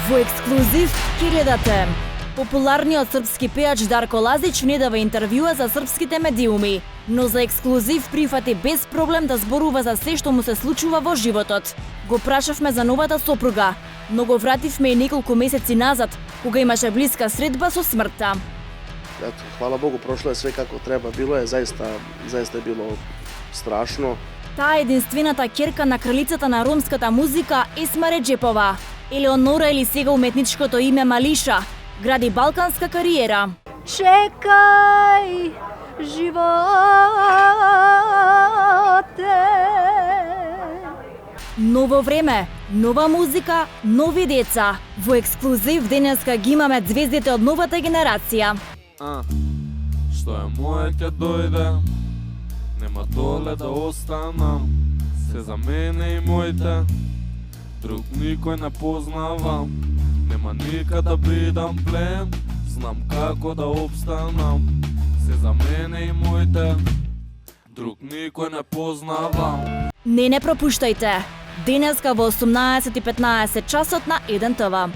Во ексклузив ќе гледате. Популарниот српски пејач Дарко Лазич не дава интервјуа за српските медиуми, но за ексклузив прифати без проблем да зборува за се што му се случува во животот. Го прашавме за новата сопруга, но го вративме и неколку месеци назад, кога имаше блиска средба со смртта. Ето, хвала Богу, прошло е све како треба, било е заista е било страшно. Таа е единствената ќерка на кралицата на ромската музика Есма Реџепова. Елеонора или сега уметничкото име Малиша гради балканска кариера. Чекај, животе. Ново време, нова музика, нови деца. Во ексклузив денеска ги имаме звездите од новата генерација. Што е моје ќе дојде, нема доле да останам, се за мене и моите, друг никој не познавам, нема никад да бидам плен, знам како да обстанам, се за мене и моите, друг никој не познавам. Не пропуштајте. Денеска во 18:15 часот на 1 ТВ.